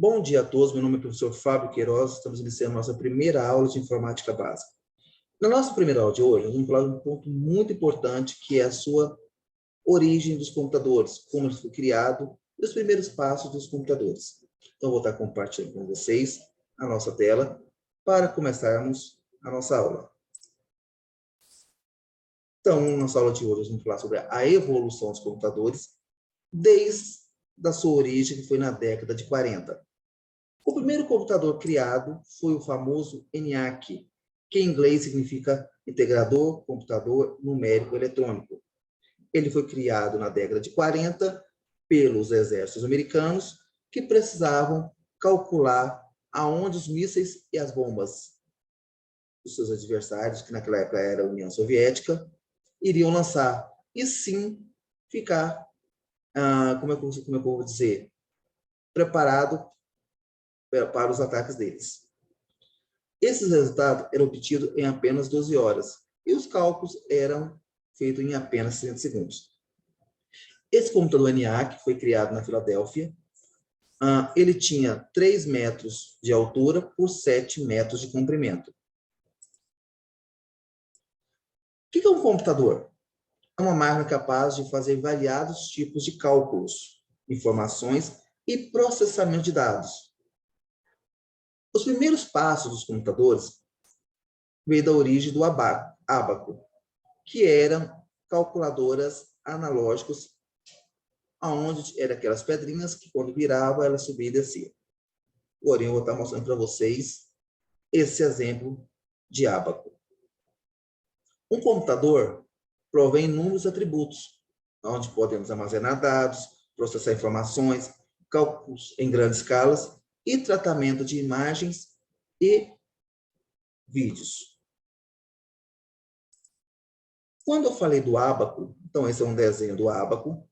Bom dia a todos, meu nome é professor Fábio Queiroz, estamos iniciando nossa primeira aula de informática básica. Na nossa primeira aula de hoje, nós vamos falar de um ponto muito importante, que é a sua origem dos computadores, como ele foi criado e os primeiros passos dos computadores. Então, vou estar compartilhando com vocês a nossa tela para começarmos a nossa aula. Então, na nossa aula de hoje, nós vamos falar sobre a evolução dos computadores desde a sua origem, que foi na década de 40. O primeiro computador criado foi o famoso ENIAC, que em inglês significa Integrador Computador Numérico Eletrônico. Ele foi criado na década de 40 pelos exércitos americanos, que precisavam calcular aonde os mísseis e as bombas dos seus adversários, que naquela época era a União Soviética, iriam lançar, e sim ficar, como eu vou dizer, preparado para os ataques deles. Esses resultados eram obtidos em apenas 12 horas, e os cálculos eram feitos em apenas 60 segundos. Esse computador ENIAC foi criado na Filadélfia. Ele tinha 3 metros de altura por 7 metros de comprimento. O que é um computador? É uma máquina capaz de fazer variados tipos de cálculos, informações e processamento de dados. Os primeiros passos dos computadores veio da origem do ábaco, que eram calculadoras analógicas, onde eram aquelas pedrinhas que, quando virava, ela subia e descia. Porém, eu vou estar mostrando para vocês esse exemplo de ábaco. Um computador provém inúmeros atributos, onde podemos armazenar dados, processar informações, cálculos em grandes escalas e tratamento de imagens e vídeos. Quando eu falei do ábaco, então esse é um desenho do ábaco,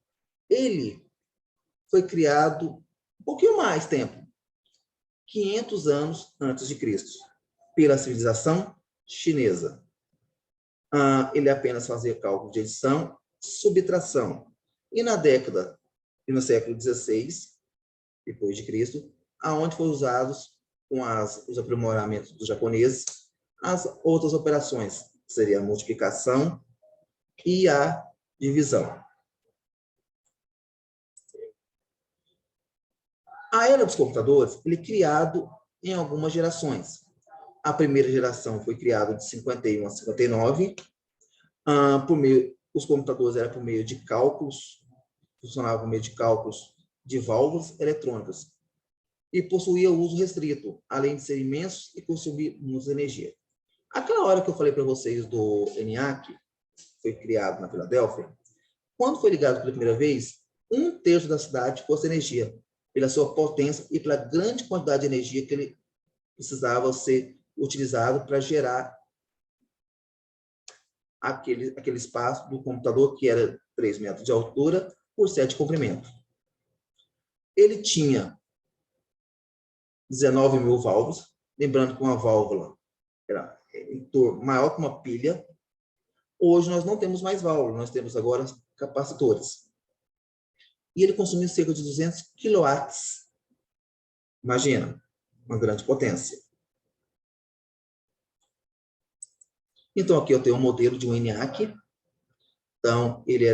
ele foi criado um pouquinho mais tempo, 500 anos antes de Cristo, pela civilização chinesa. Ele apenas fazia cálculo de adição, subtração. E no século XVI, depois de Cristo, aonde foram usados com os aprimoramentos dos japoneses, as outras operações, que seria a multiplicação e a divisão. A era dos computadores, ele é criado em algumas gerações. A primeira geração foi criada de 51 a 59, os computadores eram por meio de cálculos, funcionavam por meio de cálculos de válvulas eletrônicas, e possuía uso restrito, além de ser imensos e consumir muita energia. Aquela hora que eu falei para vocês do ENIAC, foi criado na Filadélfia, quando foi ligado pela primeira vez, 1/3 da cidade fosse energia, pela sua potência e pela grande quantidade de energia que ele precisava ser utilizado para gerar aquele espaço do computador, que era 3 metros de altura por 7 de comprimento. Ele tinha 19 mil válvulas, lembrando que uma válvula era maior que uma pilha. Hoje nós não temos mais válvulas, nós temos agora capacitores. E ele consumia cerca de 200 kW. Imagina, uma grande potência. Então, aqui eu tenho um modelo de um ENIAC. Então, ele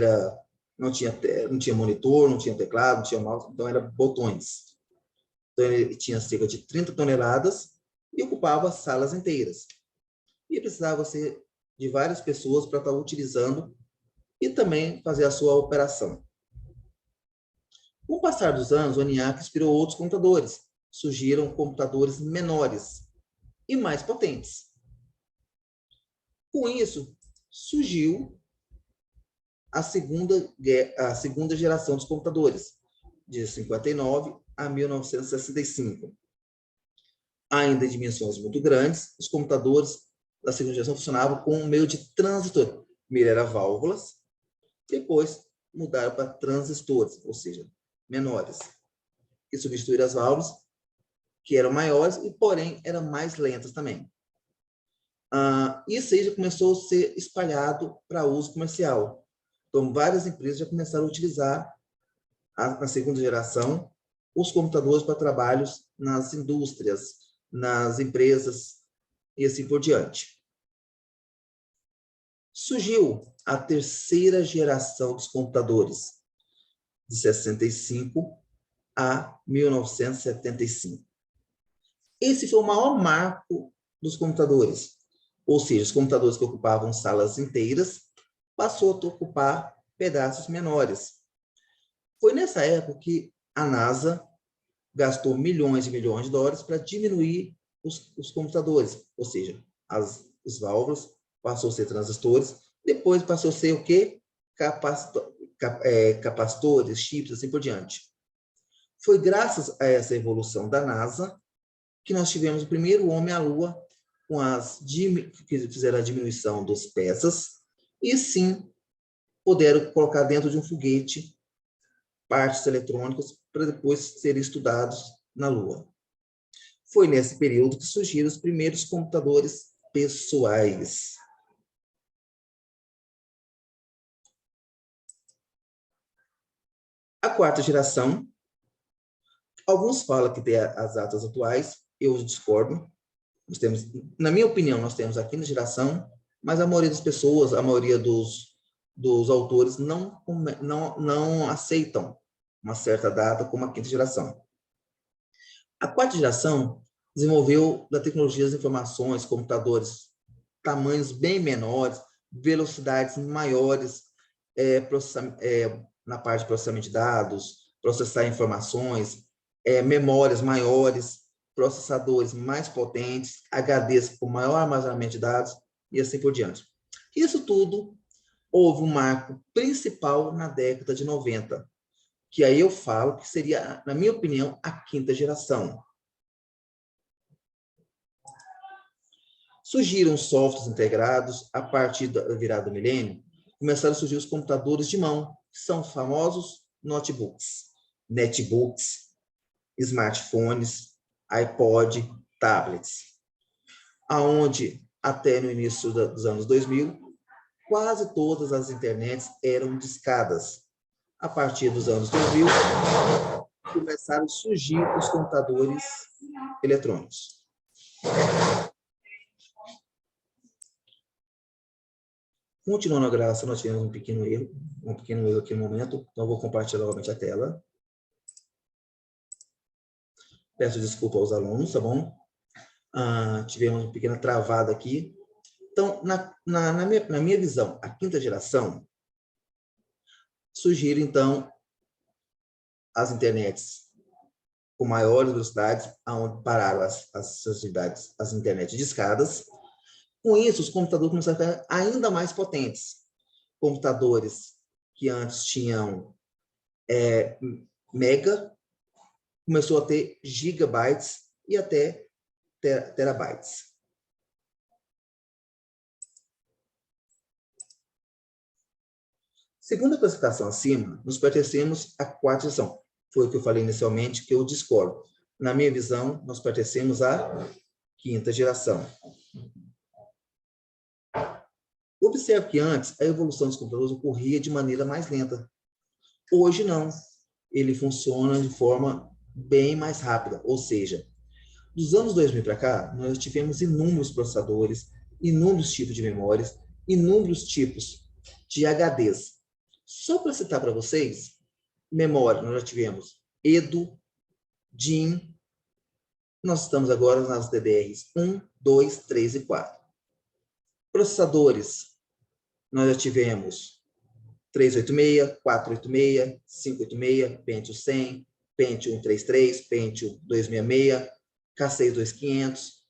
não tinha monitor, não tinha teclado, não tinha mouse, então era botões. Então, ele tinha cerca de 30 toneladas e ocupava salas inteiras. E precisava ser de várias pessoas para estar utilizando e também fazer a sua operação. Com o passar dos anos, o ENIAC inspirou outros computadores. Surgiram computadores menores e mais potentes. Com isso, surgiu a segunda geração dos computadores, de 59 a 1965. Ainda em dimensões muito grandes, os computadores da segunda geração funcionavam com um meio de transistor. Primeiro era válvulas, depois mudaram para transistores, ou seja, menores, que substituíram as válvulas, que eram maiores e, porém, eram mais lentas também. Isso aí já começou a ser espalhado para uso comercial. Então, várias empresas já começaram a utilizar na segunda geração os computadores para trabalhos nas indústrias, nas empresas e assim por diante. Surgiu a terceira geração dos computadores, de 65 a 1975. Esse foi o maior marco dos computadores, ou seja, os computadores que ocupavam salas inteiras passou a ocupar pedaços menores. Foi nessa época que a NASA gastou milhões e milhões de dólares para diminuir os computadores, ou seja, os válvulas passou a ser transistores, depois passou a ser o quê? Capacitores, chips, assim por diante. Foi graças a essa evolução da NASA que nós tivemos o primeiro homem à Lua, que fizeram a diminuição das peças, e sim puderam colocar dentro de um foguete partes eletrônicas para depois serem estudados na Lua. Foi nesse período que surgiram os primeiros computadores pessoais. A quarta geração, alguns falam que tem as datas atuais, eu discordo. Nós temos, na minha opinião, nós temos a quinta geração, mas a maioria das pessoas, a maioria dos autores não aceitam uma certa data como a quinta geração. A quarta geração desenvolveu da tecnologia das informações, computadores, tamanhos bem menores, velocidades maiores, na parte de processamento de dados, processar informações, memórias maiores, processadores mais potentes, HDs com maior armazenamento de dados e assim por diante. Isso tudo houve um marco principal na década de 90, que aí eu falo que seria, na minha opinião, a quinta geração. Surgiram softwares integrados a partir da virada do milênio, começaram a surgir os computadores de mão, que são os famosos notebooks, netbooks, smartphones, iPod, tablets, aonde até no início dos anos 2000, quase todas as internets eram discadas. A partir dos anos 2000, começaram a surgir os computadores eletrônicos. Continuando a gravação, nós tivemos um pequeno erro aqui no momento, então eu vou compartilhar novamente a tela. Peço desculpa aos alunos, tá bom? Tivemos uma pequena travada aqui. Então, na minha visão, a quinta geração, surgiram, então, as internets com maiores velocidades, onde pararam as internets discadas. Com isso, os computadores começaram a ficar ainda mais potentes. Computadores que antes tinham mega, começou a ter gigabytes e até terabytes. Segundo a classificação acima, nos pertencemos à quarta geração. Foi o que eu falei inicialmente, que eu discordo. Na minha visão, nós pertencemos à quinta geração. Observe que antes a evolução dos computadores ocorria de maneira mais lenta. Hoje não. Ele funciona de forma bem mais rápida. Ou seja, dos anos 2000 para cá, nós tivemos inúmeros processadores, inúmeros tipos de memórias, inúmeros tipos de HDs. Só para citar para vocês, memória, nós já tivemos EDU, DIMM, nós estamos agora nas DDRs 1, 2, 3 e 4. Processadores, nós já tivemos 386, 486, 586, Pentium 100, Pentium 33, Pentium 266, K6 2500,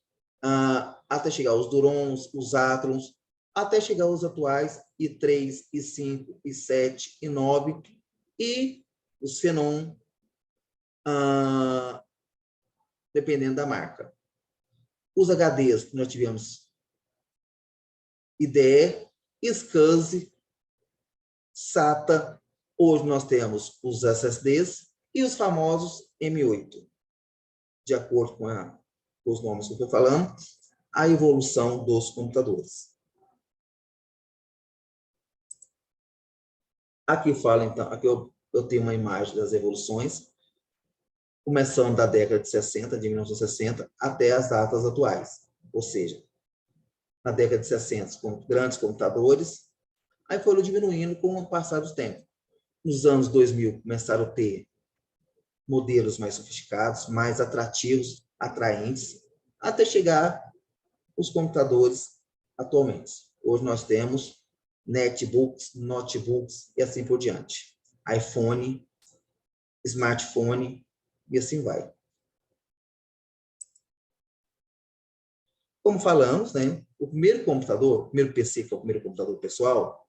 até chegar aos Durons, os Atrons, até chegar aos atuais i3, i5, i7, i9 e os Phenom, dependendo da marca. Os HDs, nós tivemos IDE, SCSI, SATA, hoje nós temos os SSDs e os famosos M8. De acordo com os nomes que eu estou falando, a evolução dos computadores. Aqui fala, então, aqui eu tenho uma imagem das evoluções. começando da década de 60, de 1960, até as datas atuais. Ou seja, na década de 60, com grandes computadores, aí foram diminuindo com o passar do tempo. Nos anos 2000, começaram a ter modelos mais sofisticados, mais atrativos, atraentes, até chegar os computadores atualmente. Hoje nós temos netbooks, notebooks e assim por diante. iPhone, smartphone e assim vai. Como falamos, né, o primeiro computador, o primeiro PC, que é o primeiro computador pessoal,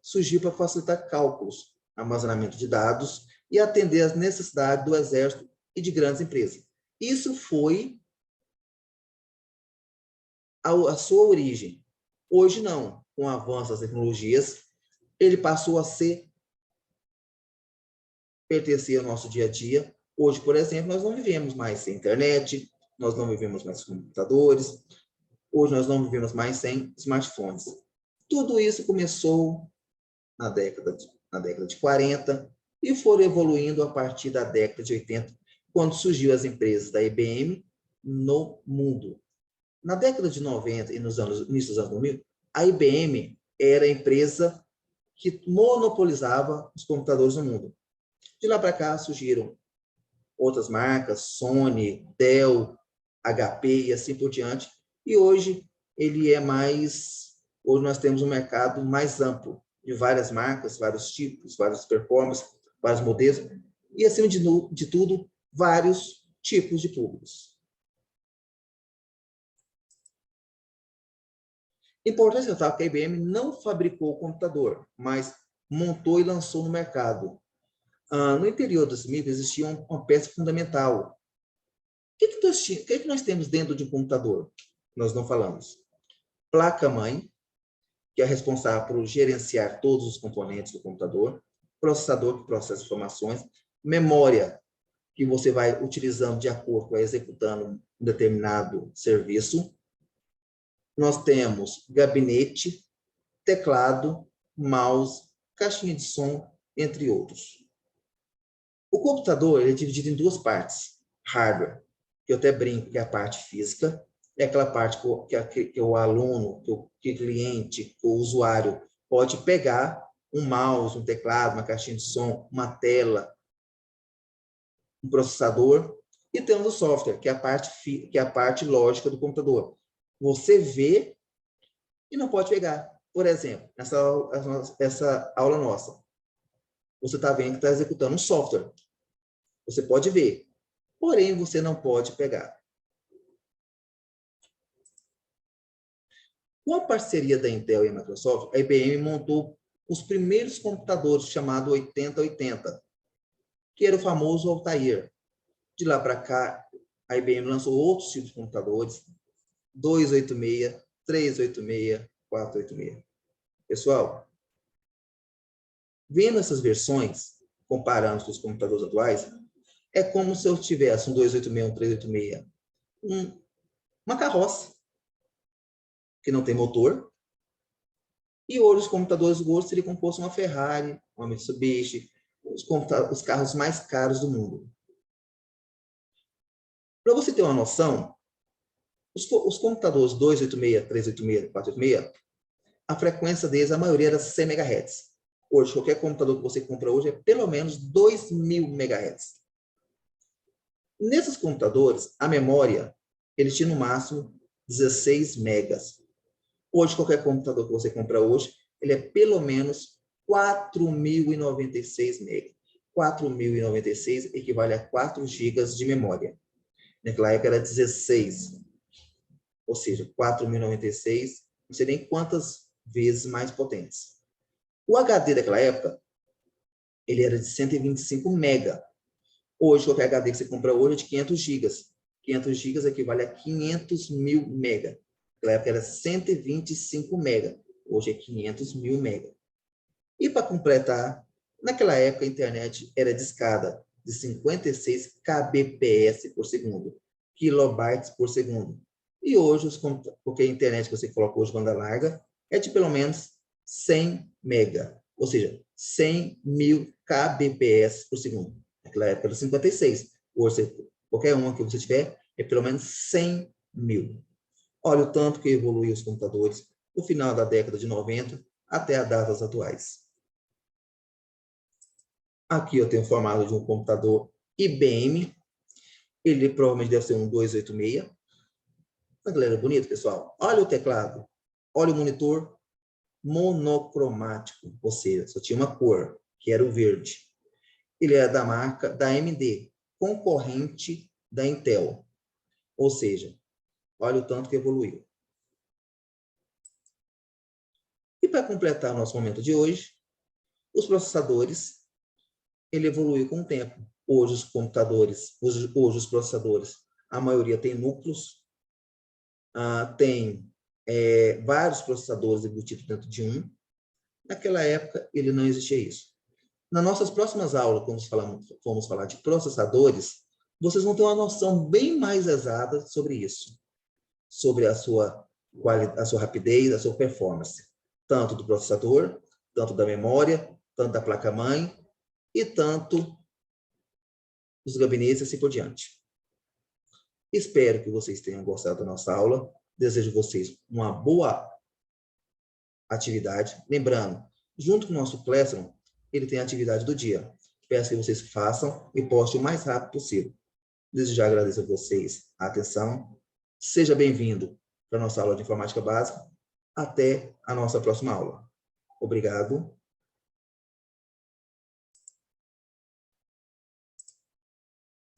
surgiu para facilitar cálculos, armazenamento de dados e atender às necessidades do exército e de grandes empresas. Isso foi a sua origem. Hoje não, com o avanço das tecnologias, ele passou a pertencer ao nosso dia a dia. Hoje, por exemplo, nós não vivemos mais sem internet, nós não vivemos mais sem computadores, hoje nós não vivemos mais sem smartphones. Tudo isso começou na década de 40 e foram evoluindo a partir da década de 80, quando surgiu as empresas da IBM no mundo. Na década de 90 e nos início dos anos 2000, a IBM era a empresa que monopolizava os computadores no mundo. De lá para cá surgiram outras marcas, Sony, Dell, HP e assim por diante. E hoje hoje nós temos um mercado mais amplo, de várias marcas, vários tipos, várias performances, vários modelos, e acima de tudo, vários tipos de públicos. Importante ressaltar que a IBM não fabricou o computador, mas montou e lançou no mercado. No interior dos micros existia uma peça fundamental. O que nós temos dentro de um computador? Nós não falamos. Placa-mãe, que é responsável por gerenciar todos os componentes do computador, processador, que processa informações, memória, que você vai utilizando de acordo com executando um determinado serviço. Nós temos gabinete, teclado, mouse, caixinha de som, entre outros. O computador ele é dividido em duas partes. Hardware, que eu até brinco que é a parte física, é aquela parte que o aluno, que o cliente, que o usuário pode pegar um mouse, um teclado, uma caixinha de som, uma tela, um processador, e temos o software, que é a parte lógica do computador. Você vê e não pode pegar. Por exemplo, essa aula nossa, você está vendo que está executando um software. Você pode ver, porém você não pode pegar. Com a parceria da Intel e a Microsoft, a IBM montou os primeiros computadores chamados 8080, que era o famoso Altair. De lá para cá, a IBM lançou outros tipos de computadores, 286, 386, 486. Pessoal, vendo essas versões, comparando com os computadores atuais, é como se eu tivesse um 286, um 386, uma carroça, que não tem motor, e hoje os computadores hoje seriam como fosse uma Ferrari, uma Mitsubishi, os carros mais caros do mundo. Para você ter uma noção, os computadores 286, 386, 486, a frequência deles, a maioria era 100 MHz. Hoje, qualquer computador que você compra hoje é pelo menos 2.000 MHz. Nesses computadores, a memória, eles tinham no máximo 16 megas. Hoje, qualquer computador que você compra hoje, ele é pelo menos 4.096 megas. 4.096 equivale a 4 gigas de memória. Naquela época era 16. Ou seja, 4.096, não sei nem quantas vezes mais potentes. O HD daquela época, ele era de 125 mega. Hoje, qualquer HD que você compra hoje é de 500 gigas. 500 gigas equivale a 500.000 mega. Naquela época era 125 mega. Hoje é 500.000 mega. E para completar, naquela época a internet era discada de 56 kbps por segundo, kilobytes por segundo. E hoje, porque a internet que você coloca hoje, banda larga, é de pelo menos 100 mega, ou seja, 100.000 kbps por segundo. Naquela época era 56. Hoje, qualquer uma que você tiver, é pelo menos 100 mil. Olha o tanto que evoluiu os computadores no final da década de 90 até as datas atuais. Aqui eu tenho o formato de um computador IBM. Ele provavelmente deve ser um 286. Olha que legal, bonito, pessoal. Olha o teclado. Olha o monitor monocromático, ou seja, só tinha uma cor, que era o verde. Ele é da marca da AMD, concorrente da Intel. Ou seja, olha o tanto que evoluiu. E para completar o nosso momento de hoje, os processadores, ele evoluiu com o tempo. Hoje os computadores, hoje os processadores, a maioria tem núcleos, tem vários processadores embutidos dentro de um. Naquela época, ele não existia isso. Nas nossas próximas aulas, quando formos falar de processadores, vocês vão ter uma noção bem mais exata sobre isso, sobre a sua rapidez, a sua performance, tanto do processador, tanto da memória, tanto da placa-mãe e tanto dos gabinetes e assim por diante. Espero que vocês tenham gostado da nossa aula. Desejo a vocês uma boa atividade. Lembrando, junto com o nosso Classroom, ele tem a atividade do dia. Peço que vocês façam e postem o mais rápido possível. Desde já agradeço a vocês a atenção. Seja bem-vindo para a nossa aula de informática básica. Até a nossa próxima aula. Obrigado.